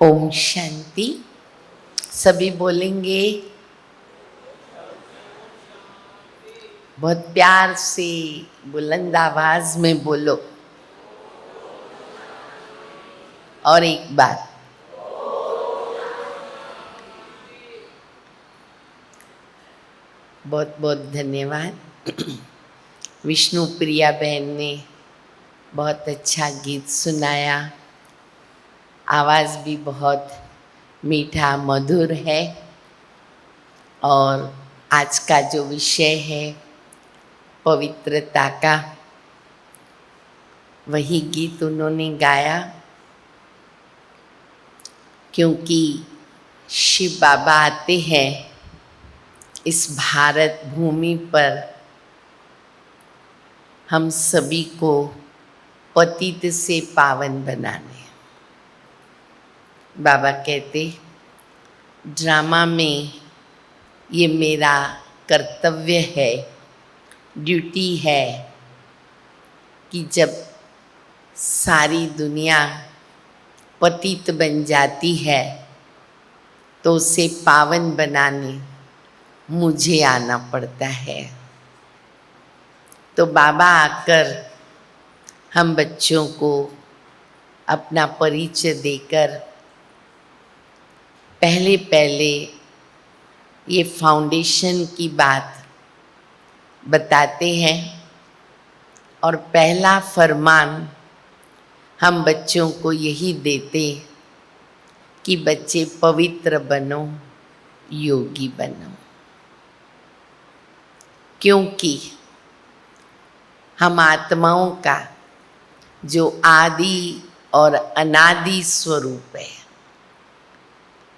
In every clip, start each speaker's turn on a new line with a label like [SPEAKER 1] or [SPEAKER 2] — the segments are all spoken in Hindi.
[SPEAKER 1] ओम शांति। सभी बोलेंगे, बहुत प्यार से बुलंद आवाज में बोलो। और एक बार, बहुत बहुत धन्यवाद। विष्णु प्रिया बहन ने बहुत अच्छा गीत सुनाया। आवाज़ भी बहुत मीठा मधुर है। और आज का जो विषय है पवित्रता का, वही गीत उन्होंने गाया। क्योंकि शिव बाबा आते हैं इस भारत भूमि पर हम सभी को पतित से पावन बनाने। बाबा कहते, ड्रामा में ये मेरा कर्तव्य है, ड्यूटी है कि जब सारी दुनिया पतित बन जाती है तो उसे पावन बनाने मुझे आना पड़ता है। तो बाबा आकर हम बच्चों को अपना परिचय देकर पहले ये फाउंडेशन की बात बताते हैं। और पहला फरमान हम बच्चों को यही देते कि बच्चे पवित्र बनो, योगी बनो। क्योंकि हम आत्माओं का जो आदि और अनादि स्वरूप है,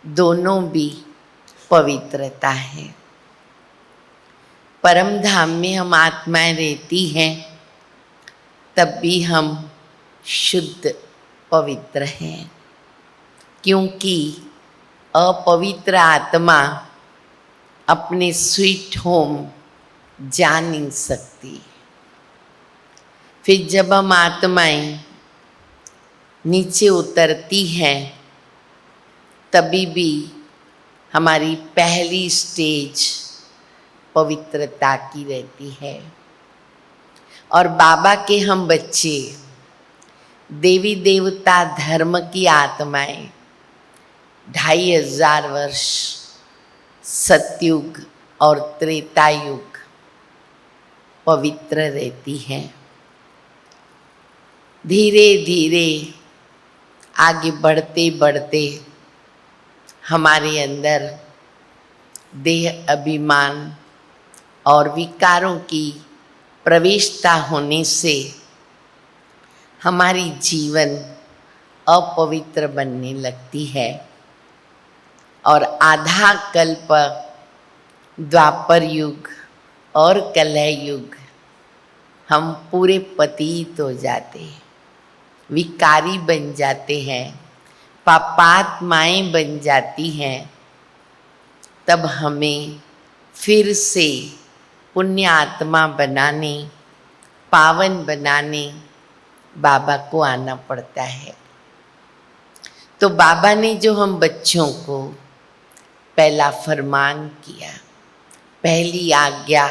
[SPEAKER 1] दोनों भी पवित्रता है। परम धाम में हम आत्माएं रहती हैं, तब भी हम शुद्ध पवित्र हैं। क्योंकि अपवित्र आत्मा अपने स्वीट होम जा नहीं सकती। फिर जब हम आत्माएं नीचे उतरती हैं, तभी भी हमारी पहली स्टेज पवित्रता की रहती है। और बाबा के हम बच्चे देवी देवता धर्म की आत्माएं 2500 वर्ष सतयुग और त्रेता युग पवित्र रहती हैं। धीरे धीरे आगे बढ़ते बढ़ते हमारे अंदर देह अभिमान और विकारों की प्रवेशता होने से हमारी जीवन अपवित्र बनने लगती है। और आधा कल्प द्वापर युग और कलह युग हम पूरे पतित हो जाते हैं, विकारी बन जाते हैं, पापात्माएं बन जाती हैं। तब हमें फिर से पुण्य आत्मा बनाने, पावन बनाने बाबा को आना पड़ता है। तो बाबा ने जो हम बच्चों को पहला फरमान किया, पहली आज्ञा,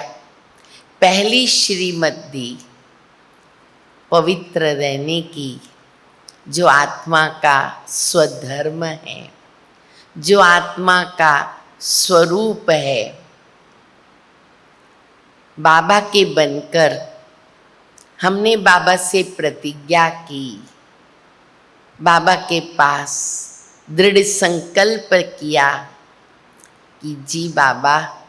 [SPEAKER 1] पहली श्रीमत दी, पवित्र रहने की, जो आत्मा का स्वधर्म है, जो आत्मा का स्वरूप है, बाबा के बनकर हमने बाबा से प्रतिज्ञा की, बाबा के पास दृढ़ संकल्प किया कि जी बाबा,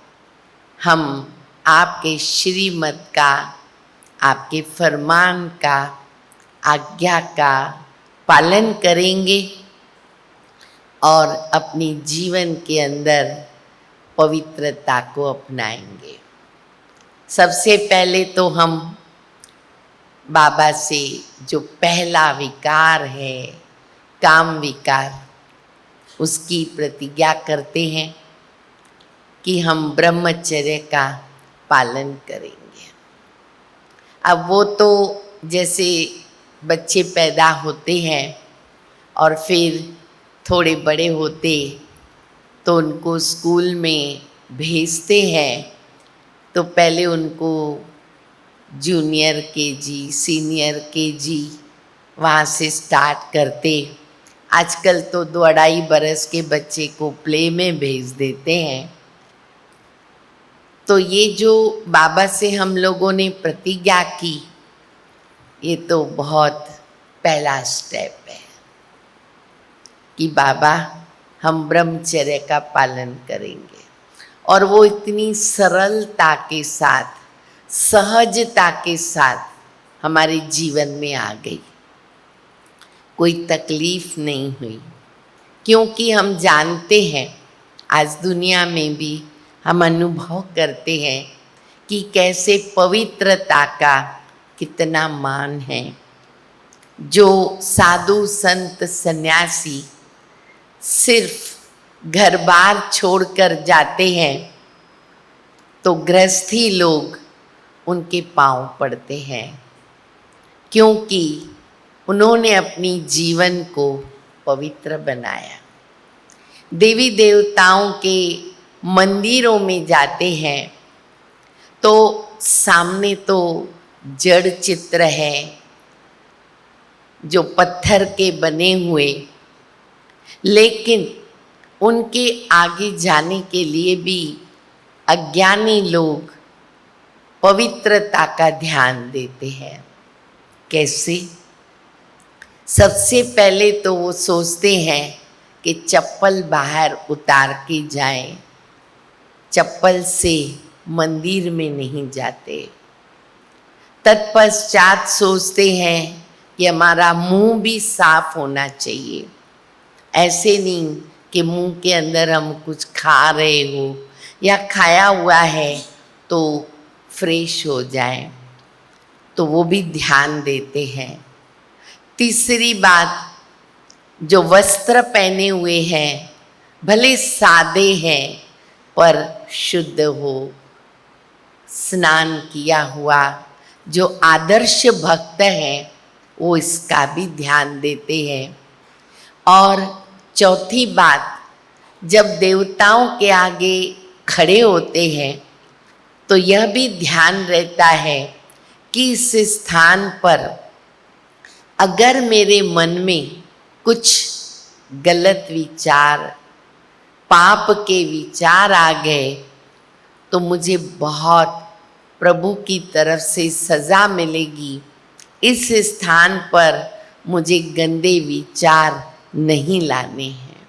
[SPEAKER 1] हम आपके श्रीमत का, आपके फरमान का, आज्ञा का पालन करेंगे और अपनी जीवन के अंदर पवित्रता को अपनाएंगे। सबसे पहले तो हम बाबा से जो पहला विकार है, काम विकार, उसकी प्रतिज्ञा करते हैं कि हम ब्रह्मचर्य का पालन करेंगे। अब वो तो जैसे बच्चे पैदा होते हैं और फिर थोड़े बड़े होते तो उनको स्कूल में भेजते हैं, तो पहले उनको जूनियर केजी, सीनियर केजी वहाँ से स्टार्ट करते। आजकल तो 2-2.5 बरस के बच्चे को प्ले में भेज देते हैं। तो ये जो बाबा से हम लोगों ने प्रतिज्ञा की, ये तो बहुत पहला स्टेप है कि बाबा हम ब्रह्मचर्य का पालन करेंगे। और वो इतनी सरलता के साथ, सहजता के साथ हमारे जीवन में आ गई, कोई तकलीफ नहीं हुई। क्योंकि हम जानते हैं, आज दुनिया में भी हम अनुभव करते हैं कि कैसे पवित्रता का कितना मान है। जो साधु संत सन्यासी सिर्फ घर बार छोड़कर जाते हैं तो गृहस्थी लोग उनके पांव पड़ते हैं, क्योंकि उन्होंने अपनी जीवन को पवित्र बनाया। देवी देवताओं के मंदिरों में जाते हैं तो सामने तो जड़ चित्र है जो पत्थर के बने हुए, लेकिन उनके आगे जाने के लिए भी अज्ञानी लोग पवित्रता का ध्यान देते हैं। कैसे? सबसे पहले तो वो सोचते हैं कि चप्पल बाहर उतार के जाएं, चप्पल से मंदिर में नहीं जाते। तत्पश्चात सोचते हैं कि हमारा मुंह भी साफ होना चाहिए। ऐसे नहीं कि मुंह के अंदर हम कुछ खा रहे हो या खाया हुआ है तो फ्रेश हो जाए, तो वो भी ध्यान देते हैं। तीसरी बात, जो वस्त्र पहने हुए हैं भले सादे हैं पर शुद्ध हो, स्नान किया हुआ। जो आदर्श भक्त हैं वो इसका भी ध्यान देते हैं। और चौथी बात, जब देवताओं के आगे खड़े होते हैं तो यह भी ध्यान रहता है कि इस स्थान पर अगर मेरे मन में कुछ गलत विचार, पाप के विचार आ गए तो मुझे बहुत प्रभु की तरफ से सज़ा मिलेगी। इस स्थान पर मुझे गंदे विचार नहीं लाने हैं।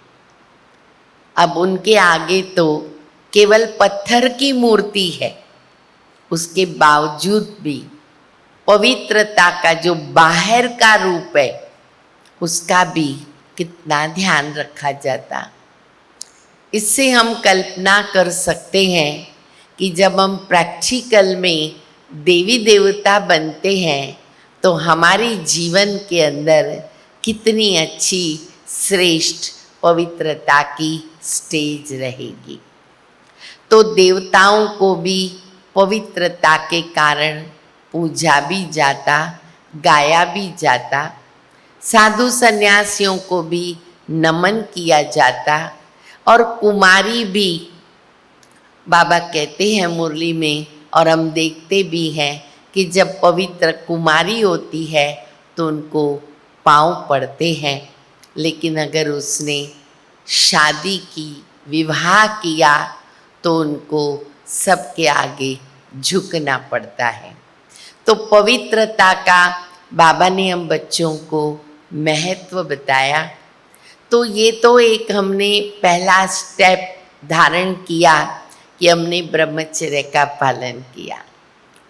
[SPEAKER 1] अब उनके आगे तो केवल पत्थर की मूर्ति है, उसके बावजूद भी पवित्रता का जो बाहर का रूप है उसका भी कितना ध्यान रखा जाता। इससे हम कल्पना कर सकते हैं कि जब हम प्रैक्टिकल में देवी देवता बनते हैं तो हमारे जीवन के अंदर कितनी अच्छी श्रेष्ठ पवित्रता की स्टेज रहेगी। तो देवताओं को भी पवित्रता के कारण पूजा भी जाता, गाया भी जाता। साधु सन्यासियों को भी नमन किया जाता। और कुमारी भी, बाबा कहते हैं मुरली में और हम देखते भी हैं कि जब पवित्र कुमारी होती है तो उनको पाँव पड़ते हैं। लेकिन अगर उसने शादी की, विवाह किया तो उनको सबके आगे झुकना पड़ता है। तो पवित्रता का बाबा ने हम बच्चों को महत्व बताया। तो ये तो एक हमने पहला स्टेप धारण किया कि हमने ब्रह्मचर्य का पालन किया।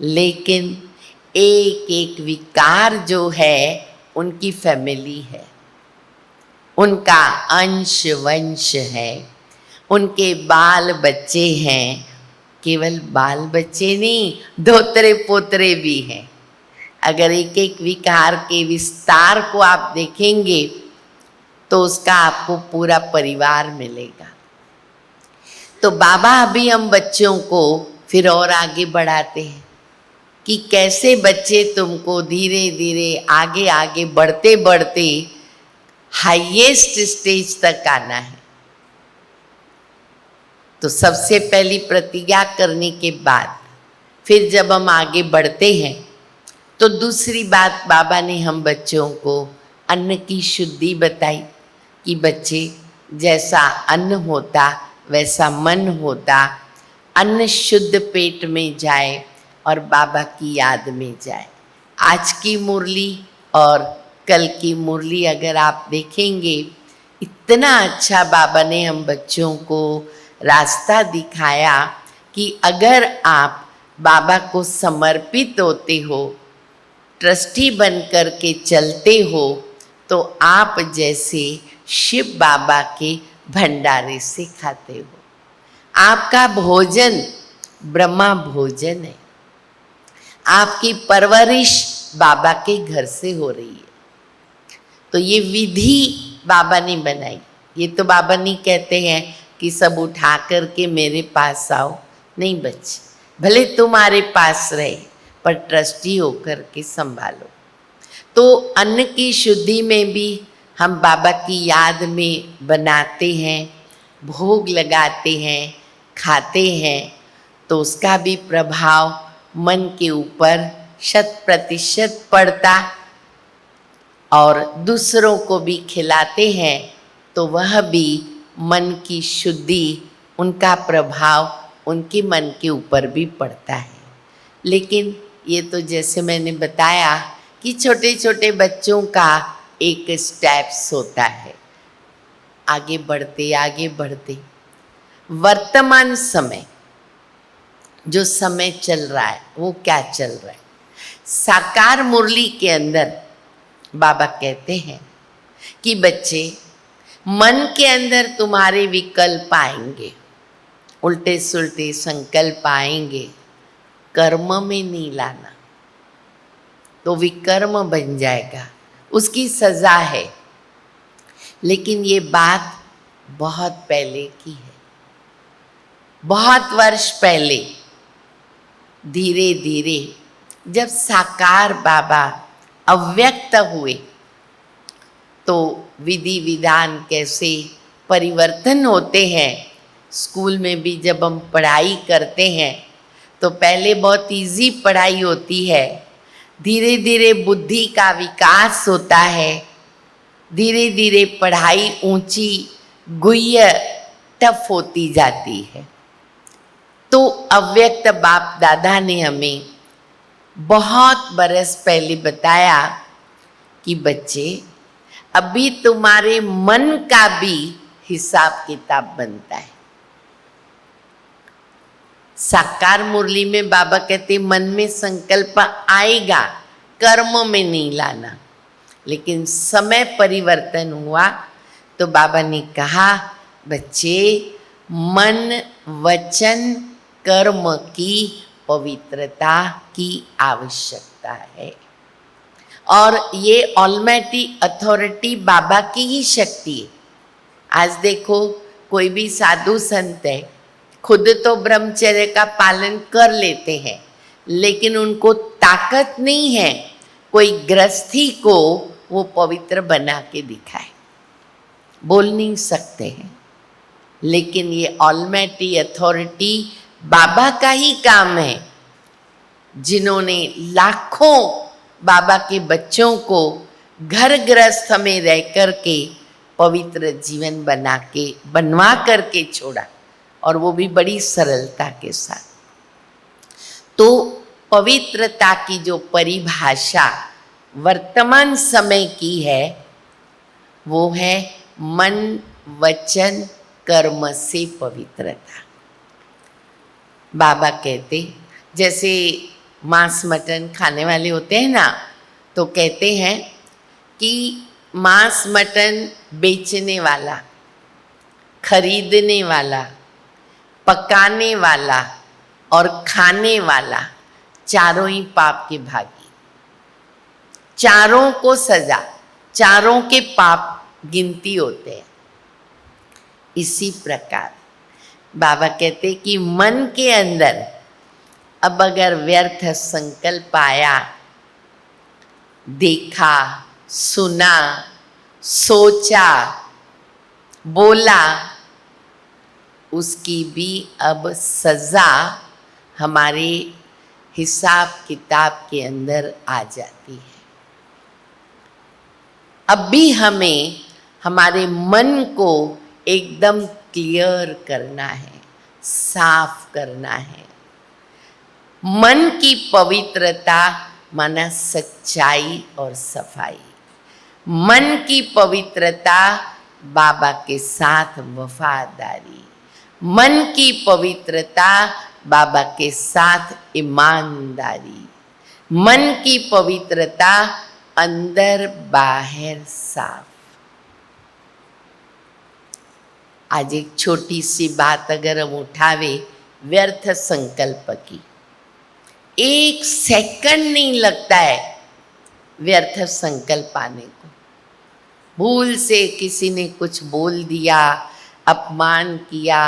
[SPEAKER 1] लेकिन एक एक विकार जो है उनकी फैमिली है, उनका अंश वंश है, उनके बाल बच्चे हैं। केवल बाल बच्चे नहीं, धोतरे पोतरे भी हैं। अगर एक एक विकार के विस्तार को आप देखेंगे तो उसका आपको पूरा परिवार मिलेगा। तो बाबा अभी हम बच्चों को फिर और आगे बढ़ाते हैं कि कैसे बच्चे तुमको धीरे धीरे आगे आगे बढ़ते बढ़ते हाईएस्ट स्टेज तक आना है। तो सबसे पहली प्रतिज्ञा करने के बाद फिर जब हम आगे बढ़ते हैं तो दूसरी बात बाबा ने हम बच्चों को अन्न की शुद्धि बताई कि बच्चे जैसा अन्न होता वैसा मन होता, अन्न शुद्ध पेट में जाए और बाबा की याद में जाए। आज की मुरली और कल की मुरली अगर आप देखेंगे, इतना अच्छा बाबा ने हम बच्चों को रास्ता दिखाया कि अगर आप बाबा को समर्पित होते हो, ट्रस्टी बन कर के चलते हो, तो आप जैसे शिव बाबा के भंडारे से खाते हो। आपका भोजन ब्रह्मा भोजन है। आपकी परवरिश बाबा के घर से हो रही है। तो ये विधि बाबा ने बनाई। ये तो बाबा नहीं कहते हैं कि सब उठा कर के मेरे पास आओ। नहीं बच्चे, भले तुम्हारे पास रहे पर ट्रस्टी होकर के संभालो। तो अन्न की शुद्धि में भी हम बाबा की याद में बनाते हैं, भोग लगाते हैं, खाते हैं, तो उसका भी प्रभाव मन के ऊपर 100% पड़ता। और दूसरों को भी खिलाते हैं तो वह भी मन की शुद्धि, उनका प्रभाव उनके मन के ऊपर भी पड़ता है। लेकिन ये तो जैसे मैंने बताया कि छोटे छोटे बच्चों का एक स्टेप्स होता है, आगे बढ़ते वर्तमान समय जो समय चल रहा है वो क्या चल रहा है। साकार मुरली के अंदर बाबा कहते हैं कि बच्चे, मन के अंदर तुम्हारे विकल्प आएंगे, उल्टे सुल्टे संकल्प आएंगे, कर्म में नहीं लाना तो विकर्म बन जाएगा, उसकी सजा है। लेकिन ये बात बहुत पहले की है, बहुत वर्ष पहले। धीरे धीरे जब साकार बाबा अव्यक्त हुए तो विधि विधान कैसे परिवर्तन होते हैं। स्कूल में भी जब हम पढ़ाई करते हैं तो पहले बहुत इजी पढ़ाई होती है, धीरे धीरे बुद्धि का विकास होता है, धीरे धीरे पढ़ाई ऊंची गुह्य टफ होती जाती है। तो अव्यक्त बाप दादा ने हमें बहुत बरस पहले बताया कि बच्चे, अभी तुम्हारे मन का भी हिसाब किताब बनता है। साकार मुरली में बाबा कहते मन में संकल्प आएगा, कर्म में नहीं लाना। लेकिन समय परिवर्तन हुआ तो बाबा ने कहा, बच्चे मन वचन कर्म की पवित्रता की आवश्यकता है। और ये ऑलमाइटी अथॉरिटी बाबा की ही शक्ति है। आज देखो, कोई भी साधु संत है, खुद तो ब्रह्मचर्य का पालन कर लेते हैं, लेकिन उनको ताकत नहीं है कोई गृहस्थी को वो पवित्र बना के दिखाए। बोल नहीं सकते हैं, लेकिन ये ऑलमाइटी अथॉरिटी बाबा का ही काम है, जिन्होंने लाखों बाबा के बच्चों को घर गृहस्थ में रह कर के पवित्र जीवन बनवा करके छोड़ा, और वो भी बड़ी सरलता के साथ। तो पवित्रता की जो परिभाषा वर्तमान समय की है वो है मन वचन कर्म से पवित्रता। बाबा कहते, जैसे मांस मटन खाने वाले होते हैं ना, तो कहते हैं कि मांस मटन बेचने वाला, खरीदने वाला, पकाने वाला और खाने वाला चारों ही पाप के भागी, चारों को सजा, चारों के पाप गिनती होते हैं। इसी प्रकार बाबा कहते कि मन के अंदर अब अगर व्यर्थ संकल्प आया, देखा सुना सोचा, बोला, उसकी भी अब सज़ा हमारे हिसाब किताब के अंदर आ जाती है। अब भी हमें हमारे मन को एकदम क्लियर करना है, साफ करना है। मन की पवित्रता माना सच्चाई और सफाई। मन की पवित्रता बाबा के साथ वफादारी। मन की पवित्रता बाबा के साथ ईमानदारी। मन की पवित्रता अंदर बाहर साफ। आज एक छोटी सी बात अगर हम उठावे व्यर्थ संकल्प की, एक सेकंड नहीं लगता है व्यर्थ संकल्प आने को। भूल से किसी ने कुछ बोल दिया, अपमान किया,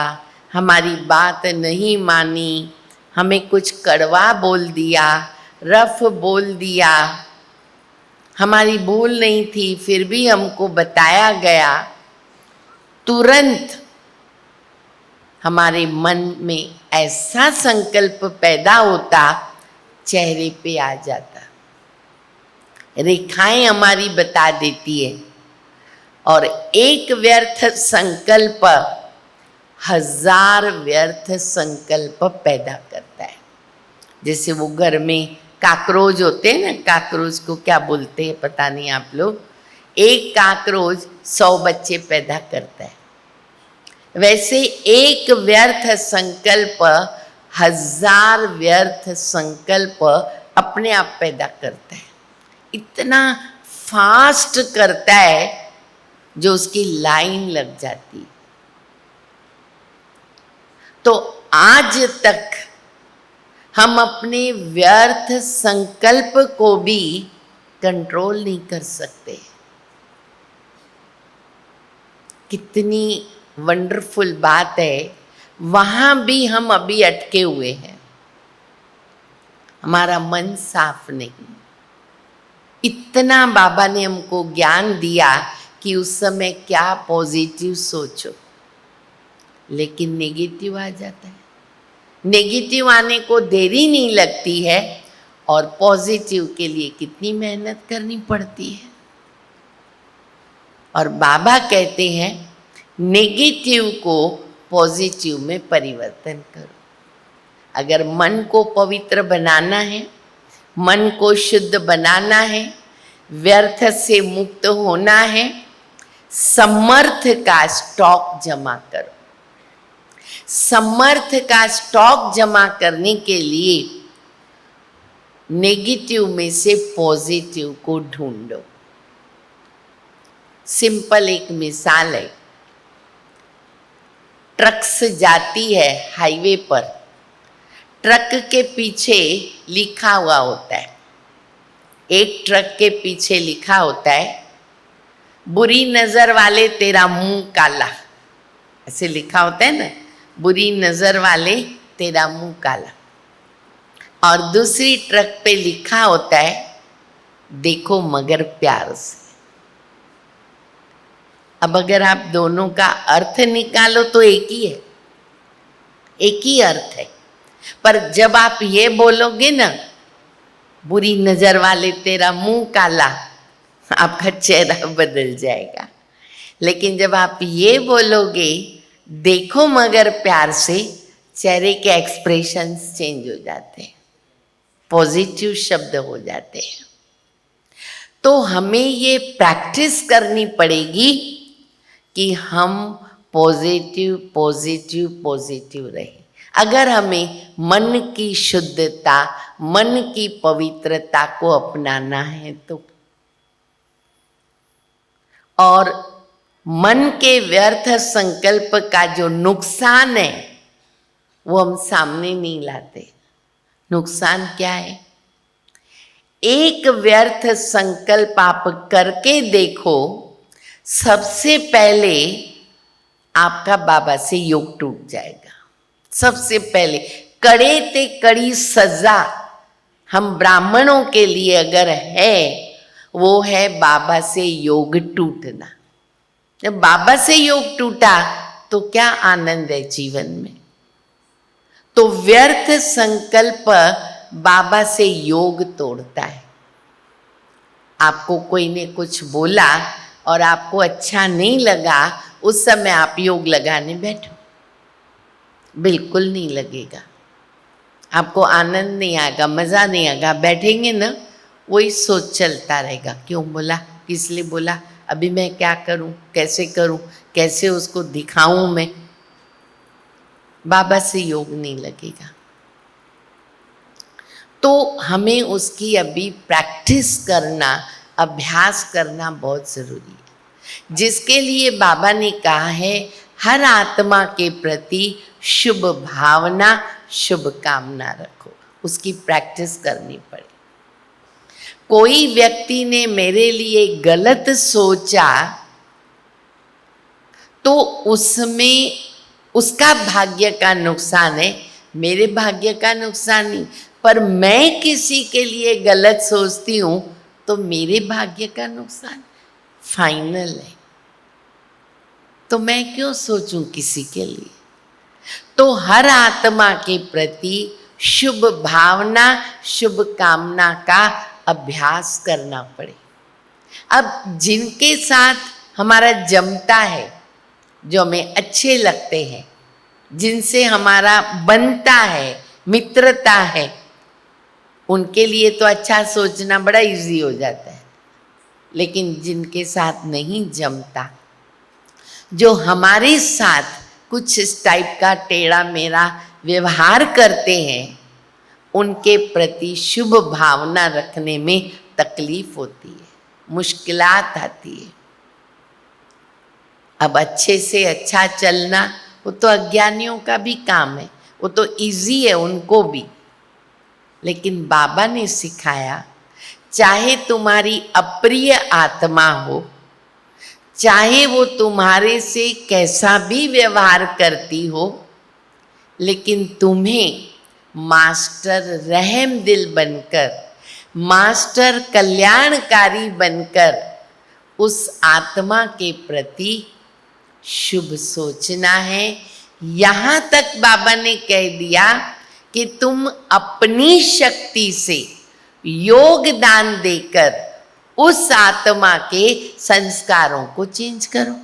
[SPEAKER 1] हमारी बात नहीं मानी, हमें कुछ कड़वा बोल दिया, रफ बोल दिया, हमारी भूल नहीं थी फिर भी हमको बताया गया, तुरंत हमारे मन में ऐसा संकल्प पैदा होता, चेहरे पे आ जाता, रेखाएं हमारी बता देती है। और एक व्यर्थ संकल्प 1000 व्यर्थ संकल्प पैदा करता है। जैसे वो घर में काकरोच होते हैं ना, काकरोच को क्या बोलते हैं पता नहीं आप लोग। एक काकरोच 100 बच्चे पैदा करता है, वैसे एक व्यर्थ संकल्प 1000 व्यर्थ संकल्प अपने आप पैदा करता है। इतना फास्ट करता है जो उसकी लाइन लग जाती। तो आज तक हम अपने व्यर्थ संकल्प को भी कंट्रोल नहीं कर सकते। कितनी वंडरफुल बात है, वहाँ भी हम अभी अटके हुए हैं, हमारा मन साफ नहीं। इतना बाबा ने हमको ज्ञान दिया कि उस समय क्या पॉजिटिव सोचो, लेकिन नेगेटिव आ जाता है। नेगेटिव आने को देरी नहीं लगती है और पॉजिटिव के लिए कितनी मेहनत करनी पड़ती है। और बाबा कहते हैं नेगेटिव को पॉजिटिव में परिवर्तन करो। अगर मन को पवित्र बनाना है, मन को शुद्ध बनाना है, व्यर्थ से मुक्त होना है, समर्थ का स्टॉक जमा करो। समर्थ का स्टॉक जमा करने के लिए नेगेटिव में से पॉजिटिव को ढूंढो। सिंपल एक मिसाल है, ट्रक्स जाती है हाईवे पर, ट्रक के पीछे लिखा हुआ होता है, एक ट्रक के पीछे लिखा होता है, बुरी नजर वाले तेरा मुंह काला, ऐसे लिखा होता है ना, बुरी नजर वाले तेरा मुंह काला। और दूसरी ट्रक पे लिखा होता है, देखो मगर प्यार से। अब अगर आप दोनों का अर्थ निकालो तो एक ही है, एक ही अर्थ है। पर जब आप ये बोलोगे ना, बुरी नजर वाले तेरा मुंह काला, आपका चेहरा बदल जाएगा। लेकिन जब आप ये बोलोगे देखो मगर प्यार से, चेहरे के एक्सप्रेशंस चेंज हो जाते हैं, पॉजिटिव शब्द हो जाते हैं। तो हमें ये प्रैक्टिस करनी पड़ेगी कि हम पॉजिटिव पॉजिटिव पॉजिटिव रहें। अगर हमें मन की शुद्धता, मन की पवित्रता को अपनाना है तो। और मन के व्यर्थ संकल्प का जो नुकसान है वो हम सामने नहीं लाते। नुकसान क्या है? एक व्यर्थ संकल्प आप करके देखो, सबसे पहले आपका बाबा से योग टूट जाएगा। सबसे पहले कड़े ते कड़ी सजा हम ब्राह्मणों के लिए अगर है, वो है बाबा से योग टूटना। जब बाबा से योग टूटा तो क्या आनंद है जीवन में। तो व्यर्थ संकल्प बाबा से योग तोड़ता है। आपको कोई ने कुछ बोला और आपको अच्छा नहीं लगा, उस समय आप योग लगाने बैठो, बिल्कुल नहीं लगेगा, आपको आनंद नहीं आएगा, मज़ा नहीं आएगा। बैठेंगे ना, वही सोच चलता रहेगा, क्यों बोला, किस लिए बोला, अभी मैं क्या करूं, कैसे उसको दिखाऊं मैं। बाबा से योग नहीं लगेगा। तो हमें उसकी अभी प्रैक्टिस करना, अभ्यास करना बहुत ज़रूरी है, जिसके लिए बाबा ने कहा है हर आत्मा के प्रति शुभ भावना, शुभ कामना रखो। उसकी प्रैक्टिस करनी पड़े। कोई व्यक्ति ने मेरे लिए गलत सोचा तो उसमें उसका भाग्य का नुकसान है, मेरे भाग्य का नुकसान नहीं। पर मैं किसी के लिए गलत सोचती हूँ तो मेरे भाग्य का नुकसान फाइनल है। तो मैं क्यों सोचूं किसी के लिए। तो हर आत्मा के प्रति शुभ भावना, शुभ कामना का अभ्यास करना पड़े। अब जिनके साथ हमारा जमता है, जो हमें अच्छे लगते हैं, जिनसे हमारा बनता है, मित्रता है, उनके लिए तो अच्छा सोचना बड़ा इजी हो जाता है। लेकिन जिनके साथ नहीं जमता, जो हमारे साथ कुछ इस टाइप का टेढ़ा मेढ़ा व्यवहार करते हैं, उनके प्रति शुभ भावना रखने में तकलीफ होती है, मुश्किलात आती है। अब अच्छे से अच्छा चलना वो तो अज्ञानियों का भी काम है, वो तो इजी है उनको भी। लेकिन बाबा ने सिखाया, चाहे तुम्हारी अप्रिय आत्मा हो, चाहे वो तुम्हारे से कैसा भी व्यवहार करती हो, लेकिन तुम्हें मास्टर रहम दिल बनकर, मास्टर कल्याणकारी बनकर उस आत्मा के प्रति शुभ सोचना है। यहाँ तक बाबा ने कह दिया कि तुम अपनी शक्ति से योगदान देकर उस आत्मा के संस्कारों को चेंज करो।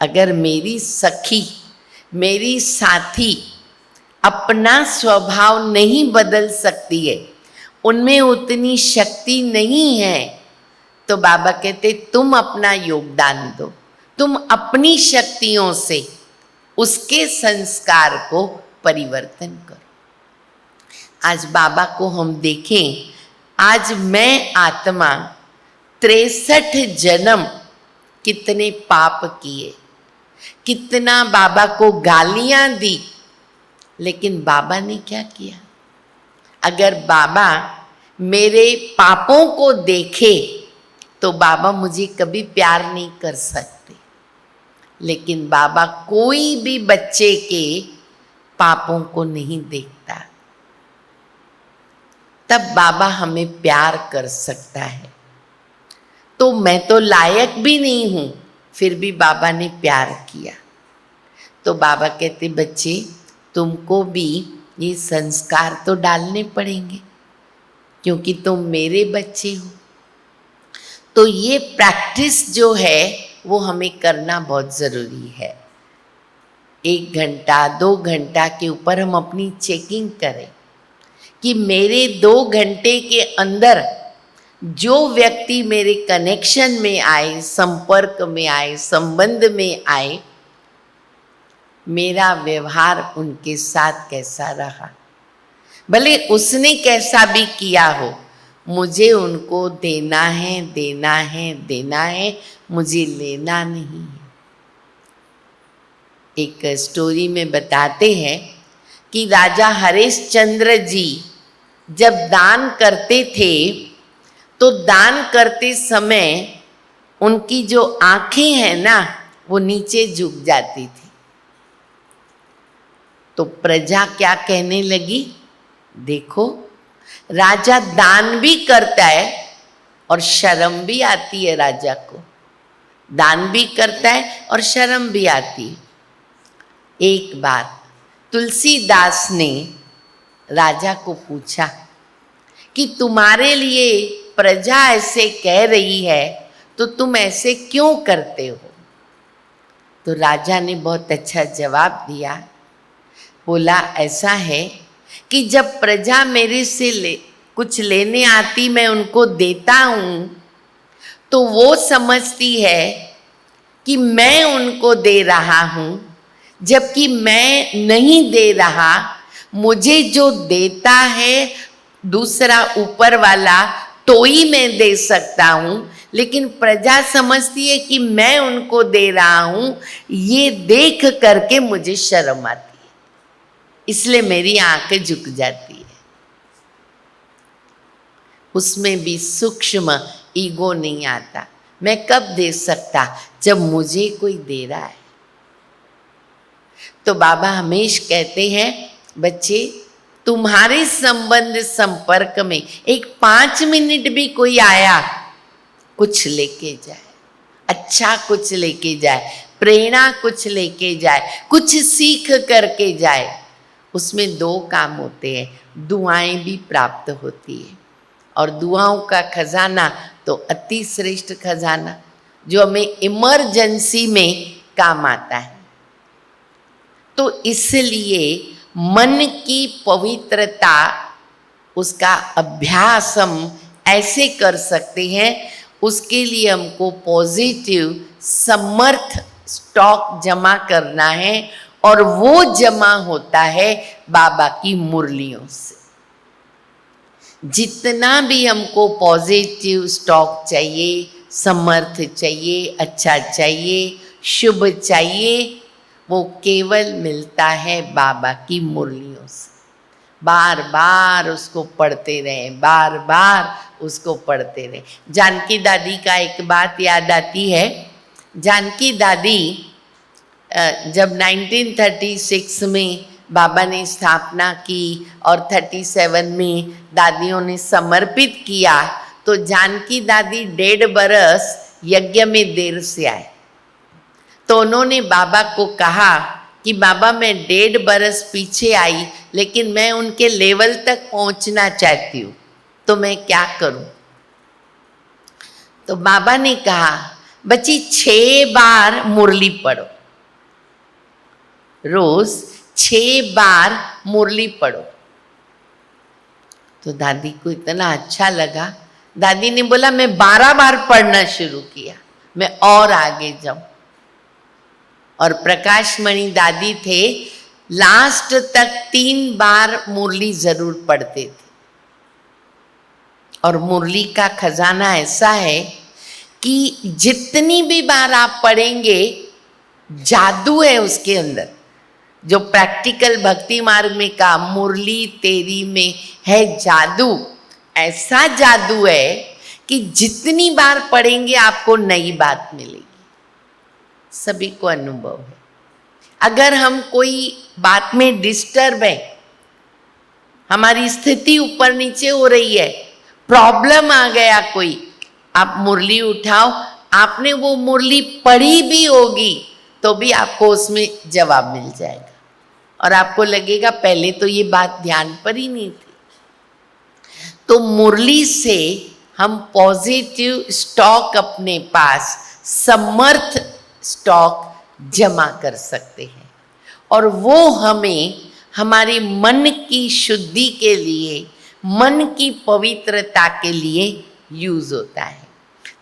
[SPEAKER 1] अगर मेरी सखी, मेरी साथी अपना स्वभाव नहीं बदल सकती है, उनमें उतनी शक्ति नहीं है, तो बाबा कहते तुम अपना योगदान दो, तुम अपनी शक्तियों से उसके संस्कार को परिवर्तन करो। आज बाबा को हम देखें, आज मैं आत्मा 63 जन्म कितने पाप किए, कितना बाबा को गालियां दी, लेकिन बाबा ने क्या किया। अगर बाबा मेरे पापों को देखे तो बाबा मुझे कभी प्यार नहीं कर सकते। लेकिन बाबा कोई भी बच्चे के पापों को नहीं देखता, तब बाबा हमें प्यार कर सकता है। तो मैं तो लायक भी नहीं हूं, फिर भी बाबा ने प्यार किया। तो बाबा कहते बच्चे तुमको भी ये संस्कार तो डालने पड़ेंगे, क्योंकि तुम मेरे बच्चे हो। तो ये प्रैक्टिस जो है वो हमें करना बहुत ज़रूरी है। 1 घंटा 2 घंटा के ऊपर हम अपनी चेकिंग करें कि मेरे 2 घंटे के अंदर जो व्यक्ति मेरे कनेक्शन में आए, संपर्क में आए, संबंध में आए, मेरा व्यवहार उनके साथ कैसा रहा। भले उसने कैसा भी किया हो, मुझे उनको देना है, देना है, देना है, मुझे लेना नहीं है। एक स्टोरी में बताते हैं कि राजा हरिश्चंद्र जी जब दान करते थे तो दान करते समय उनकी जो आंखें हैं ना, वो नीचे झुक जाती थी। तो प्रजा क्या कहने लगी, देखो राजा दान भी करता है और शर्म भी आती है राजा को, दान भी करता है और शर्म भी आती है। एक बार तुलसीदास ने राजा को पूछा कि तुम्हारे लिए प्रजा ऐसे कह रही है तो तुम ऐसे क्यों करते हो? तो राजा ने बहुत अच्छा जवाब दिया। बोला ऐसा है कि जब प्रजा मेरे से कुछ लेने आती, मैं उनको देता हूँ तो वो समझती है कि मैं उनको दे रहा हूँ, जबकि मैं नहीं दे रहा। मुझे जो देता है दूसरा ऊपर वाला तो ही मैं दे सकता हूँ, लेकिन प्रजा समझती है कि मैं उनको दे रहा हूँ। ये देख करके मुझे शर्म आती है, इसलिए मेरी आंखें झुक जाती है। उसमें भी सूक्ष्म ईगो नहीं आता। मैं कब दे सकता? जब मुझे कोई दे रहा है। तो बाबा हमेश कहते हैं, बच्चे तुम्हारे संबंध संपर्क में एक 5 मिनट भी कोई आया, कुछ लेके जाए, अच्छा कुछ लेके जाए, प्रेरणा कुछ लेके जाए, कुछ सीख करके जाए, उसमें 2 काम होते हैं। दुआएं भी प्राप्त होती है, और दुआओं का खजाना तो अति श्रेष्ठ खजाना जो हमें इमरजेंसी में काम आता है। तो इसलिए मन की पवित्रता, उसका अभ्यास हम ऐसे कर सकते हैं। उसके लिए हमको पॉजिटिव समर्थ स्टॉक जमा करना है, और वो जमा होता है बाबा की मुरलियों से। जितना भी हमको पॉजिटिव स्टॉक चाहिए, समर्थ चाहिए, अच्छा चाहिए, शुभ चाहिए, वो केवल मिलता है बाबा की मुरलियों से। बार बार उसको पढ़ते रहें, बार बार उसको पढ़ते रहें। जानकी दादी का एक बात याद आती है। जानकी दादी जब 1936 में बाबा ने स्थापना की और 37 में दादियों ने समर्पित किया, तो जानकी दादी 1.5 बरस यज्ञ में देर से आए। तो उन्होंने बाबा को कहा कि बाबा मैं 1.5 बरस पीछे आई, लेकिन मैं उनके लेवल तक पहुंचना चाहती हूँ, तो मैं क्या करूं? तो बाबा ने कहा बच्ची 6 बार मुरली पढ़ो, रोज 6 बार मुरली पढ़ो। तो दादी को इतना अच्छा लगा, दादी ने बोला मैं 12 बार पढ़ना शुरू किया, मैं और आगे जाऊं। और प्रकाश मणि दादी थे, लास्ट तक 3 बार मुरली जरूर पढ़ते थे। और मुरली का खजाना ऐसा है कि जितनी भी बार आप पढ़ेंगे, जादू है उसके अंदर। जो प्रैक्टिकल भक्ति मार्ग में का मुरली तेरी में है जादू, ऐसा जादू है कि जितनी बार पढ़ेंगे आपको नई बात मिलेगी। सभी को अनुभव है। अगर हम कोई बात में डिस्टर्ब है, हमारी स्थिति ऊपर नीचे हो रही है, प्रॉब्लम आ गया कोई, आप मुरली उठाओ, आपने वो मुरली पढ़ी भी होगी तो भी आपको उसमें जवाब मिल जाएगा, और आपको लगेगा पहले तो ये बात ध्यान पर ही नहीं थी। तो मुरली से हम पॉजिटिव स्टॉक अपने पास, समर्थ स्टॉक जमा कर सकते हैं, और वो हमें हमारे मन की शुद्धि के लिए, मन की पवित्रता के लिए यूज होता है।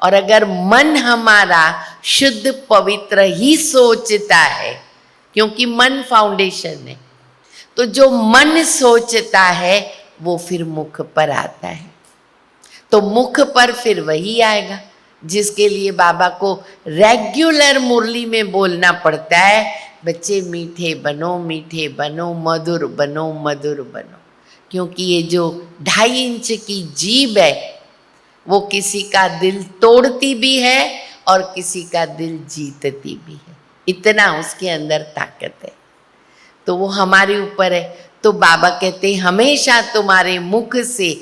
[SPEAKER 1] और अगर मन हमारा शुद्ध पवित्र ही सोचता है, क्योंकि मन फाउंडेशन है, तो जो मन सोचता है वो फिर मुख पर आता है। तो मुख पर फिर वही आएगा जिसके लिए बाबा को रेगुलर मुरली में बोलना पड़ता है, बच्चे मीठे बनो, मीठे बनो, मधुर बनो, मधुर बनो। क्योंकि ये जो 2.5 इंच की जीभ है, वो किसी का दिल तोड़ती भी है और किसी का दिल जीतती भी है, इतना उसके अंदर ताकत है। तो वो हमारे ऊपर है। तो बाबा कहते हमेशा तुम्हारे मुख से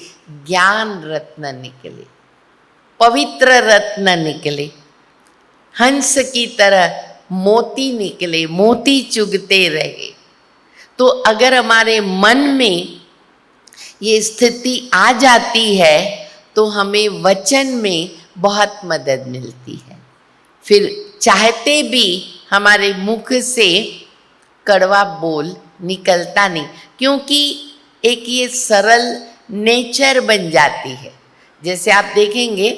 [SPEAKER 1] ज्ञान रत्न निकले। पवित्र रत्न निकले, हंस की तरह मोती निकले, मोती चुगते रहे। तो अगर हमारे मन में ये स्थिति आ जाती है तो हमें वचन में बहुत मदद मिलती है। फिर चाहते भी हमारे मुख से कड़वा बोल निकलता नहीं, क्योंकि एक ये सरल नेचर बन जाती है। जैसे आप देखेंगे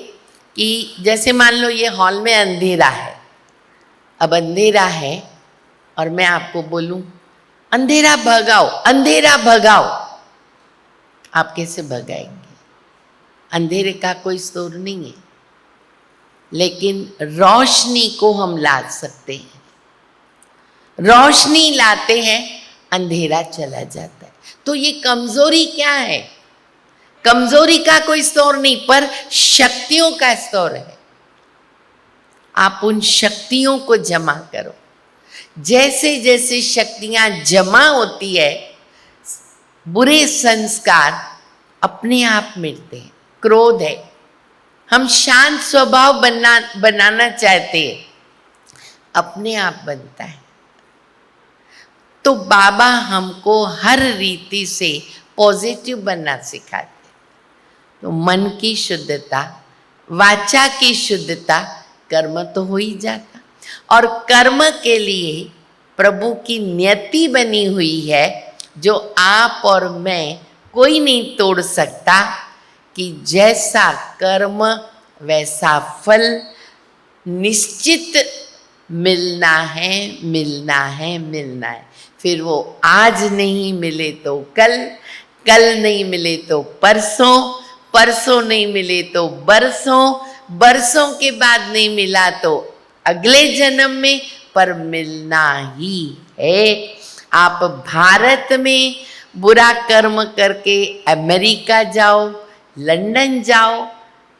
[SPEAKER 1] कि जैसे मान लो ये हॉल में अंधेरा है, अब अंधेरा है और मैं आपको बोलूं अंधेरा भगाओ, अंधेरा भगाओ, आप कैसे भगाएंगे? अंधेरे का कोई स्तर नहीं है, लेकिन रोशनी को हम ला सकते हैं। रोशनी लाते हैं, अंधेरा चला जाता है। तो ये कमजोरी क्या है? कमजोरी का कोई स्तर नहीं, पर शक्तियों का स्तर है। आप उन शक्तियों को जमा करो। जैसे जैसे शक्तियां जमा होती है, बुरे संस्कार अपने आप मिटते हैं। क्रोध है, हम शांत स्वभाव बनाना चाहते हैं, अपने आप बनता है। तो बाबा हमको हर रीति से पॉजिटिव बनना सिखाते। तो मन की शुद्धता, वाचा की शुद्धता, कर्म तो हो ही जाता। और कर्म के लिए प्रभु की नियति बनी हुई है, जो आप और मैं कोई नहीं तोड़ सकता, कि जैसा कर्म वैसा फल निश्चित मिलना है, मिलना है, मिलना है। फिर वो आज नहीं मिले तो कल, कल नहीं मिले तो परसों, परसों नहीं मिले तो बरसों, बरसों के बाद नहीं मिला तो अगले जन्म में, पर मिलना ही है। आप भारत में बुरा कर्म करके अमेरिका जाओ, लंदन जाओ,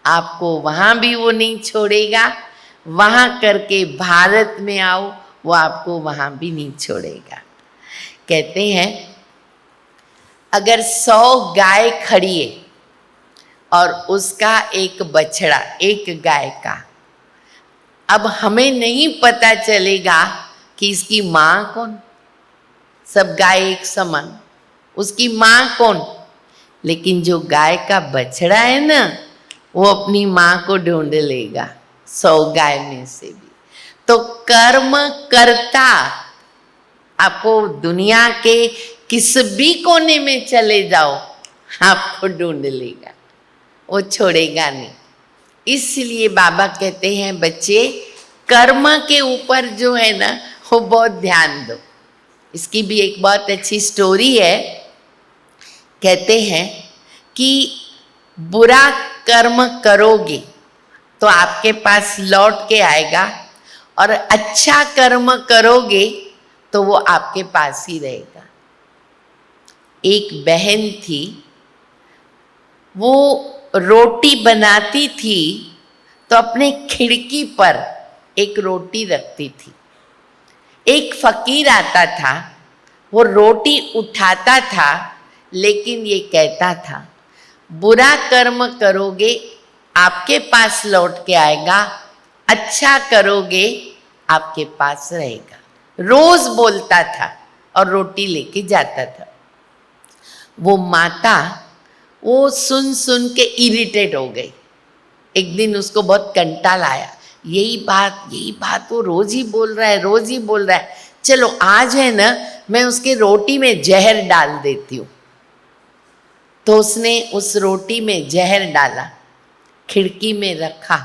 [SPEAKER 1] आपको वहाँ भी वो नहीं छोड़ेगा। वहाँ करके भारत में आओ, वो आपको वहाँ भी नहीं छोड़ेगा। कहते हैं अगर 100 गाय खड़ी है और उसका एक बछड़ा, एक गाय का, अब हमें नहीं पता चलेगा कि इसकी माँ कौन। सब गाय एक समान, उसकी माँ कौन? लेकिन जो गाय का बछड़ा है ना, वो अपनी माँ को ढूंढ लेगा 100 गाय में से भी। तो कर्म करता आपको दुनिया के किस भी कोने में चले जाओ, आपको ढूंढ लेगा, वो छोड़ेगा नहीं। इसलिए बाबा कहते हैं बच्चे, कर्म के ऊपर जो है ना, वो बहुत ध्यान दो। इसकी भी एक बहुत अच्छी स्टोरी है। कहते हैं कि बुरा कर्म करोगे तो आपके पास लौट के आएगा, और अच्छा कर्म करोगे तो वो आपके पास ही रहेगा। एक बहन थी, वो रोटी बनाती थी तो अपने खिड़की पर एक रोटी रखती थी। एक फकीर आता था, वो रोटी उठाता था, लेकिन ये कहता था बुरा कर्म करोगे आपके पास लौट के आएगा, अच्छा करोगे आपके पास रहेगा। रोज बोलता था और रोटी लेके जाता था। वो माता वो सुन सुन के इरिटेट हो गई। एक दिन उसको बहुत कंटाल आया, यही बात वो रोज ही बोल रहा है, रोज ही बोल रहा है। चलो आज है ना, मैं उसके रोटी में जहर डाल देती हूँ। तो उसने उस रोटी में जहर डाला, खिड़की में रखा,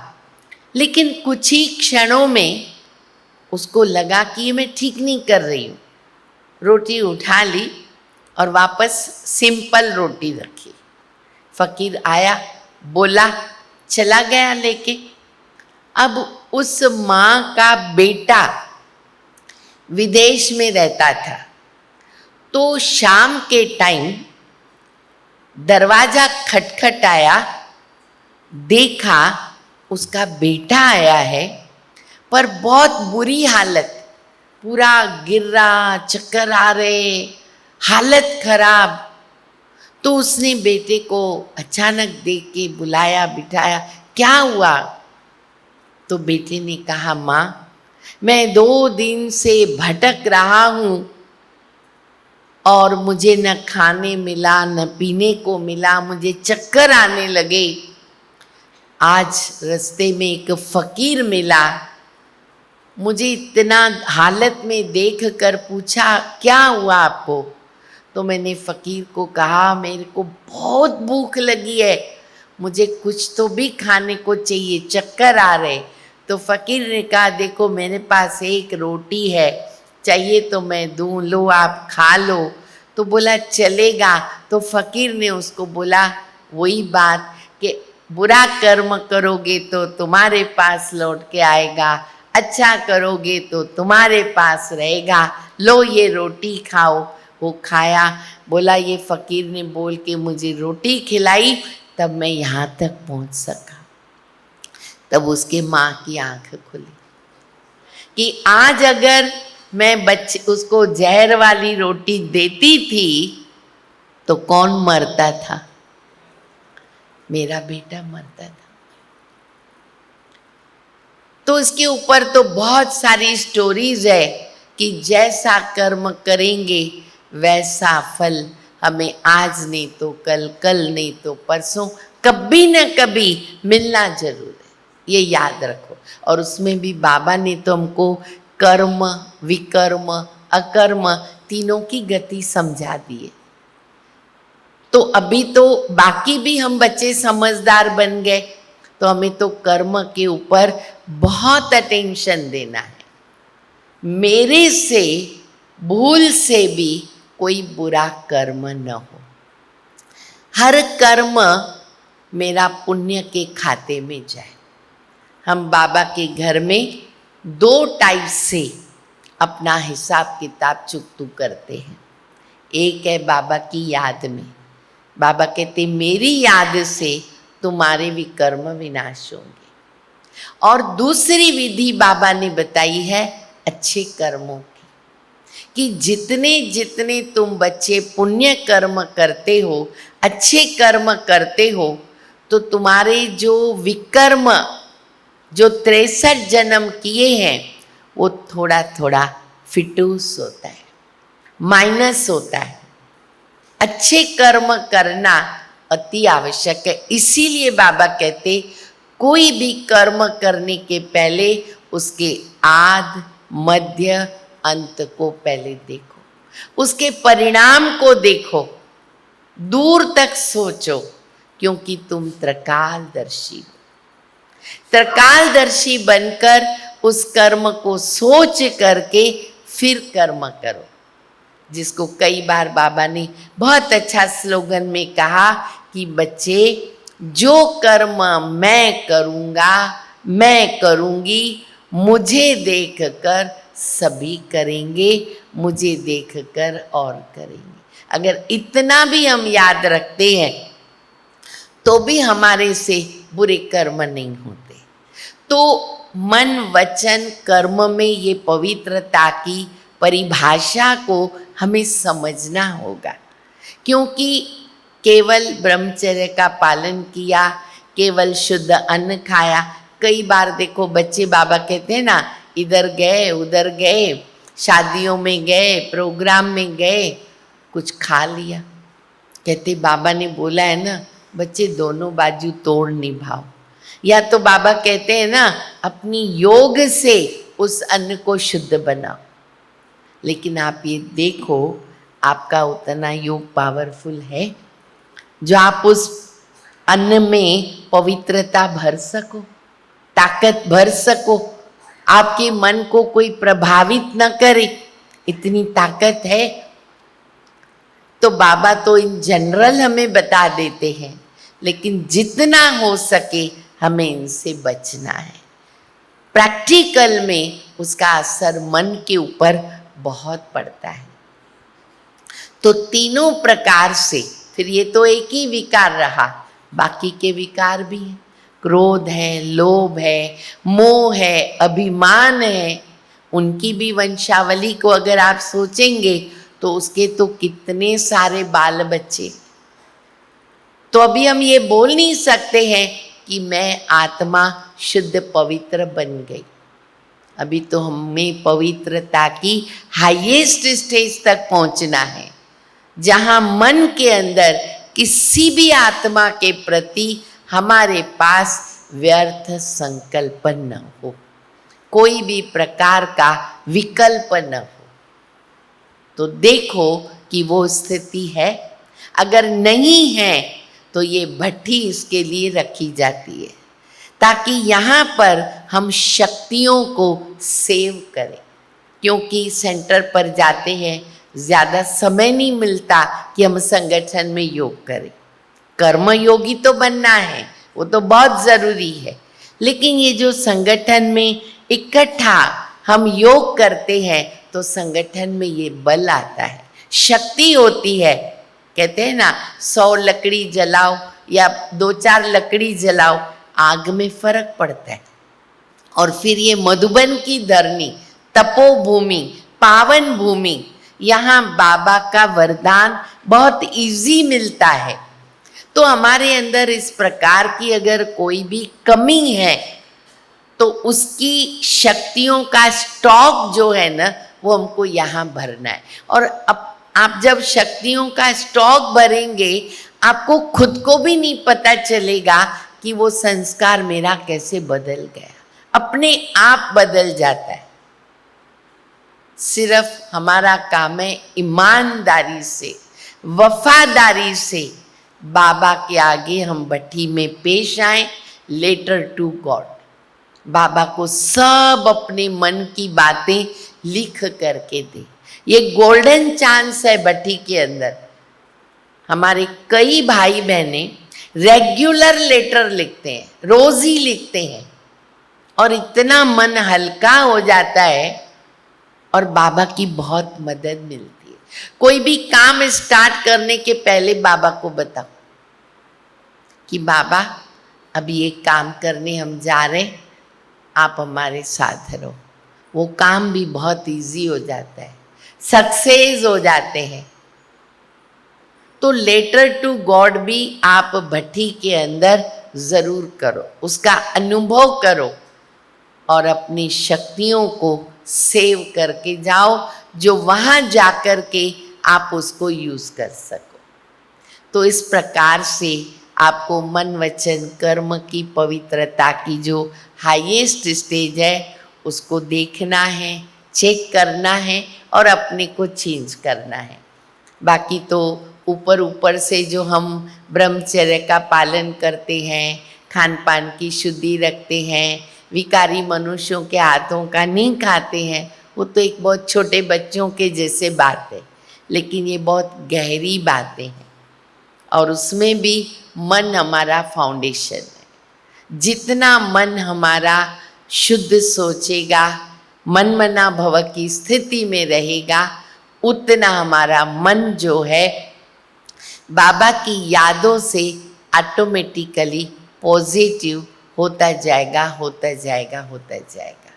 [SPEAKER 1] लेकिन कुछ ही क्षणों में उसको लगा कि ये मैं ठीक नहीं कर रही हूँ। रोटी उठा ली और वापस सिंपल रोटी रखी। फकीर आया, बोला, चला गया लेके। अब उस माँ का बेटा विदेश में रहता था, तो शाम के टाइम दरवाजा खटखटाया, देखा उसका बेटा आया है, पर बहुत बुरी हालत, पूरा गिर रहा, चक्कर आ रहे, हालत खराब। तो उसने बेटे को अचानक देख के बुलाया, बिठाया, क्या हुआ? तो बेटे ने कहा, माँ मैं 2 दिन से भटक रहा हूँ और मुझे न खाने मिला न पीने को मिला, मुझे चक्कर आने लगे। आज रास्ते में एक फकीर मिला, मुझे इतना हालत में देख कर पूछा, क्या हुआ आपको? तो मैंने फकीर को कहा, मेरे को बहुत भूख लगी है, मुझे कुछ तो भी खाने को चाहिए, चक्कर आ रहे। तो फकीर ने कहा, देखो मेरे पास एक रोटी है, चाहिए तो मैं दूँ, लो आप खा लो। तो बोला चलेगा। तो फकीर ने उसको बोला वही बात कि बुरा कर्म करोगे तो तुम्हारे पास लौट के आएगा, अच्छा करोगे तो तुम्हारे पास रहेगा, लो ये रोटी खाओ। वो खाया, बोला ये फकीर ने बोल के मुझे रोटी खिलाई, तब मैं यहाँ तक पहुँच सका। तब उसके माँ की आंख खुली कि आज अगर मैं बच्चे उसको जहर वाली रोटी देती थी तो कौन मरता था? मेरा बेटा मरता था। तो इसके ऊपर तो बहुत सारी स्टोरीज है कि जैसा कर्म करेंगे वैसा फल हमें आज नहीं तो कल, कल नहीं तो परसों, कभी न कभी मिलना जरूर है, ये याद रखो। और उसमें भी बाबा ने तो हमको कर्म, विकर्म, अकर्म तीनों की गति समझा दी है। तो अभी तो बाकी भी हम बच्चे समझदार बन गए, तो हमें तो कर्म के ऊपर बहुत अटेंशन देना है। मेरे से भूल से भी कोई बुरा कर्म न हो, हर कर्म मेरा पुण्य के खाते में जाए। हम बाबा के घर में 2 टाइप से अपना हिसाब किताब चुकतू करते हैं। एक है बाबा की याद में, बाबा कहते मेरी याद से तुम्हारे विकर्म विनाश होंगे। और दूसरी विधि बाबा ने बताई है अच्छे कर्मों की, कि जितने जितने तुम बच्चे पुण्य कर्म करते हो, अच्छे कर्म करते हो, तो तुम्हारे जो विकर्म जो 63 जन्म किए हैं वो थोड़ा थोड़ा फिटूस होता है, माइनस होता है। अच्छे कर्म करना अति आवश्यक है। इसीलिए बाबा कहते कोई भी कर्म करने के पहले उसके आदि मध्य अंत को पहले देखो, उसके परिणाम को देखो, दूर तक सोचो, क्योंकि तुम त्रिकालदर्शी हो। त्रिकालदर्शी बनकर उस कर्म को सोच करके फिर कर्म करो, जिसको कई बार बाबा ने बहुत अच्छा स्लोगन में कहा कि बच्चे जो कर्म मैं करूँगा, मैं करूँगी, मुझे देखकर सभी करेंगे, मुझे देखकर और करेंगे। अगर इतना भी हम याद रखते हैं तो भी हमारे से बुरे कर्म नहीं होते। तो मन वचन कर्म में ये पवित्रता की परिभाषा को हमें समझना होगा, क्योंकि केवल ब्रह्मचर्य का पालन किया, केवल शुद्ध अन्न खाया। कई बार देखो बच्चे बाबा कहते हैं ना, इधर गए उधर गए, शादियों में गए, प्रोग्राम में गए, कुछ खा लिया। कहते बाबा ने बोला है ना बच्चे दोनों बाजू तोड़ निभाओ। या तो बाबा कहते हैं ना अपनी योग से उस अन्न को शुद्ध बनाओ। लेकिन आप ये देखो आपका उतना योग पावरफुल है जो आप उस अन्न में पवित्रता भर सको, ताकत भर सको, आपके मन को कोई प्रभावित न करे, इतनी ताकत है। तो बाबा तो इन जनरल हमें बता देते हैं, लेकिन जितना हो सके हमें इनसे बचना है। प्रैक्टिकल में उसका असर मन के ऊपर बहुत पड़ता है। तो तीनों प्रकार से, फिर ये तो एक ही विकार रहा, बाकी के विकार भी हैं। क्रोध है, लोभ है, मोह है, अभिमान है, उनकी भी वंशावली को अगर आप सोचेंगे तो उसके तो कितने सारे बाल बच्चे। तो अभी हम ये बोल नहीं सकते हैं कि मैं आत्मा शुद्ध पवित्र बन गई। अभी तो हमें पवित्रता की हाईएस्ट स्टेज तक पहुंचना है, जहां मन के अंदर किसी भी आत्मा के प्रति हमारे पास व्यर्थ संकल्प न हो, कोई भी प्रकार का विकल्प न हो। तो देखो कि वो स्थिति है। अगर नहीं है तो ये भट्ठी इसके लिए रखी जाती है, ताकि यहाँ पर हम शक्तियों को सेव करें। क्योंकि सेंटर पर जाते हैं, ज़्यादा समय नहीं मिलता कि हम संगठन में योग करें। कर्म योगी तो बनना है, वो तो बहुत ज़रूरी है, लेकिन ये जो संगठन में इकट्ठा हम योग करते हैं तो संगठन में ये बल आता है, शक्ति होती है। कहते हैं ना, 100 लकड़ी जलाओ या 2-4 लकड़ी जलाओ, आग में फर्क पड़ता है। और फिर ये मधुबन की धरनी, तपोभूमि, पावन भूमि, यहाँ बाबा का वरदान बहुत इजी मिलता है। तो हमारे अंदर इस प्रकार की अगर कोई भी कमी है तो उसकी शक्तियों का स्टॉक जो है ना, वो हमको यहाँ भरना है। और अब आप जब शक्तियों का स्टॉक भरेंगे, आपको खुद को भी नहीं पता चलेगा कि वो संस्कार मेरा कैसे बदल गया, अपने आप बदल जाता है। सिर्फ हमारा काम है ईमानदारी से, वफादारी से बाबा के आगे हम भट्ठी में पेश आए, लेटर टू गॉड। बाबा को सब अपने मन की बातें लिख करके दे। ये गोल्डन चांस है भट्ठी के अंदर। हमारे कई भाई बहने रेगुलर लेटर लिखते हैं, रोज ही लिखते हैं, और इतना मन हल्का हो जाता है और बाबा की बहुत मदद मिलती है। कोई भी काम स्टार्ट करने के पहले बाबा को बताओ कि बाबा अभी ये काम करने हम जा रहे हैं, आप हमारे साथ रहो। वो काम भी बहुत इजी हो जाता है, सक्सेस हो जाते हैं। तो लेटर टू गॉड भी आप भट्ठी के अंदर ज़रूर करो, उसका अनुभव करो और अपनी शक्तियों को सेव करके जाओ, जो वहाँ जाकर के आप उसको यूज़ कर सको। तो इस प्रकार से आपको मन वचन कर्म की पवित्रता की जो हाईएस्ट स्टेज है उसको देखना है, चेक करना है और अपने को चेंज करना है। बाकी तो ऊपर ऊपर से जो हम ब्रह्मचर्य का पालन करते हैं, खान पान की शुद्धि रखते हैं, विकारी मनुष्यों के हाथों का नहीं खाते हैं, वो तो एक बहुत छोटे बच्चों के जैसे बात है, लेकिन ये बहुत गहरी बातें हैं। और उसमें भी मन हमारा फाउंडेशन है। जितना मन हमारा शुद्ध सोचेगा, मन मना भव की स्थिति में रहेगा, उतना हमारा मन जो है बाबा की यादों से ऑटोमेटिकली पॉजिटिव होता जाएगा, होता जाएगा, होता जाएगा।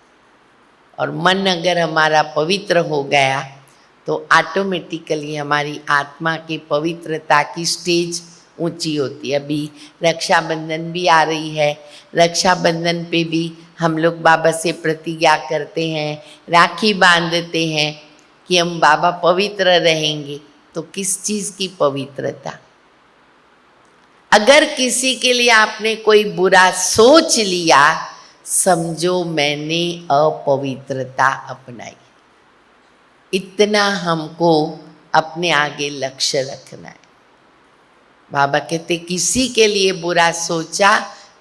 [SPEAKER 1] और मन अगर हमारा पवित्र हो गया तो ऑटोमेटिकली हमारी आत्मा की पवित्रता की स्टेज ऊंची होती है। अभी रक्षाबंधन भी आ रही है, रक्षाबंधन पे भी हम लोग बाबा से प्रतिज्ञा करते हैं, राखी बांधते हैं कि हम बाबा पवित्र रहेंगे। तो किस चीज़ की पवित्रता? अगर किसी के लिए आपने कोई बुरा सोच लिया, समझो मैंने अपवित्रता अपनाई। इतना हमको अपने आगे लक्ष्य रखना है। बाबा कहते किसी के लिए बुरा सोचा,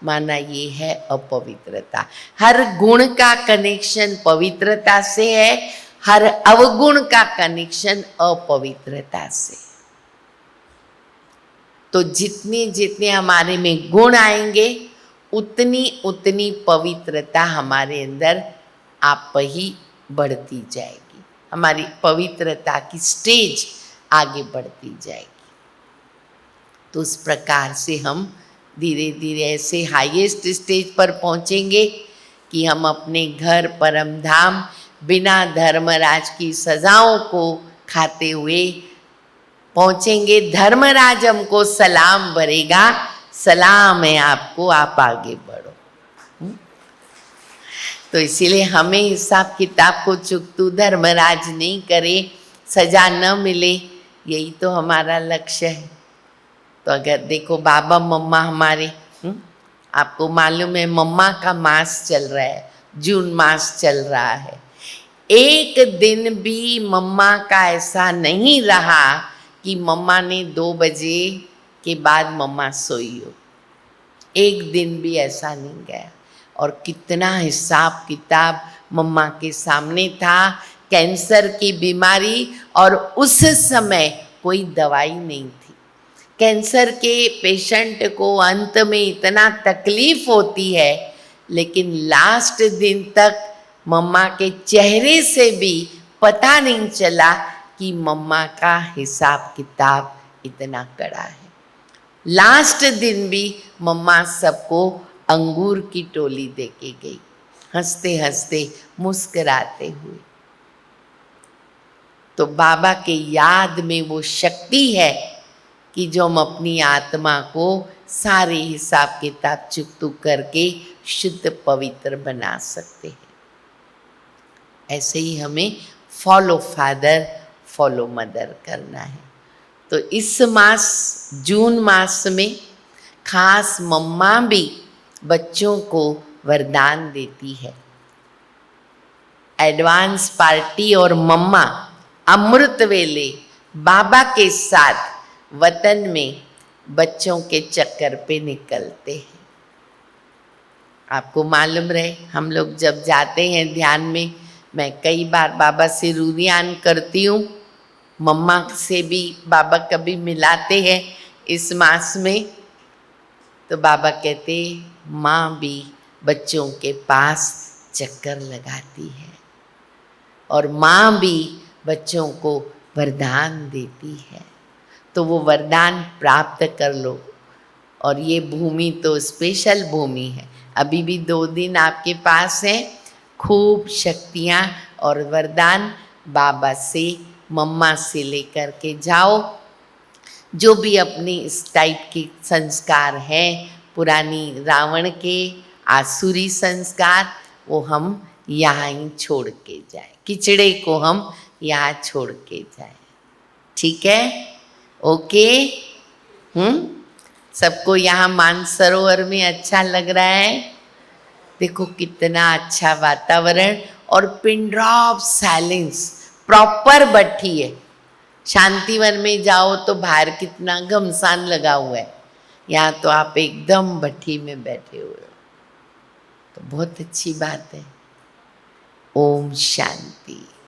[SPEAKER 1] माना ये है अपवित्रता। हर गुण का कनेक्शन पवित्रता से है, हर अवगुण का कनेक्शन अपवित्रता से। तो जितने जितने हमारे में गुण आएंगे, उतनी उतनी पवित्रता हमारे अंदर आप ही बढ़ती जाएगी। हमारी पवित्रता की स्टेज आगे बढ़ती जाएगी। तो उस प्रकार से हम धीरे धीरे ऐसे हाईएस्ट स्टेज पर पहुँचेंगे कि हम अपने घर परम धाम बिना धर्मराज की सजाओं को खाते हुए पहुँचेंगे। धर्मराज हमको सलाम भरेगा, सलाम है आपको, आप आगे बढ़ो। तो इसीलिए हमें हिसाब किताब को चुकतू धर्मराज नहीं करे, सजा न मिले, यही तो हमारा लक्ष्य है। तो अगर देखो बाबा मम्मा हमारे, आपको मालूम है मम्मा का मास चल रहा है, जून मास चल रहा है। एक दिन भी मम्मा का ऐसा नहीं रहा कि मम्मा ने 2 बजे के बाद मम्मा सोई हो, एक दिन भी ऐसा नहीं गया। और कितना हिसाब किताब मम्मा के सामने था, कैंसर की बीमारी, और उस समय कोई दवाई नहीं थी। कैंसर के पेशेंट को अंत में इतना तकलीफ होती है, लेकिन लास्ट दिन तक मम्मा के चेहरे से भी पता नहीं चला कि मम्मा का हिसाब किताब इतना कड़ा है। लास्ट दिन भी मम्मा सबको अंगूर की टोली देके गई, हंसते हंसते मुस्कुराते हुए। तो बाबा के याद में वो शक्ति है कि जो हम अपनी आत्मा को सारे हिसाब किताब चुकतू करके शुद्ध पवित्र बना सकते हैं। ऐसे ही हमें फॉलो फादर फॉलो मदर करना है। तो इस मास जून मास में खास मम्मा भी बच्चों को वरदान देती है। एडवांस पार्टी और मम्मा अमृत वेले बाबा के साथ वतन में बच्चों के चक्कर पे निकलते हैं। आपको मालूम रहे, हम लोग जब जाते हैं ध्यान में, मैं कई बार बाबा से रूरियान करती हूँ, मम्मा से भी बाबा कभी मिलाते हैं इस मास में। तो बाबा कहते माँ भी बच्चों के पास चक्कर लगाती है और माँ भी बच्चों को वरदान देती है। तो वो वरदान प्राप्त कर लो। और ये भूमि तो स्पेशल भूमि है, अभी भी 2 दिन आपके पास है, खूब शक्तियाँ और वरदान बाबा से मम्मा से लेकर के जाओ। जो भी अपने इस टाइप के संस्कार हैं, पुरानी रावण के आसुरी संस्कार, वो हम यहाँ ही छोड़ के जाए, किचड़े को हम यहाँ छोड़ के जाए। ठीक है, ओके। सबको यहाँ मानसरोवर में अच्छा लग रहा है? देखो कितना अच्छा वातावरण और पिन ड्रॉप साइलेंस, प्रॉपर भट्ठी है। शांतिवन में जाओ तो बाहर कितना घमसान लगा हुआ है, यहाँ तो आप एकदम भट्ठी में बैठे हुए हो, तो बहुत अच्छी बात है। ओम शांति।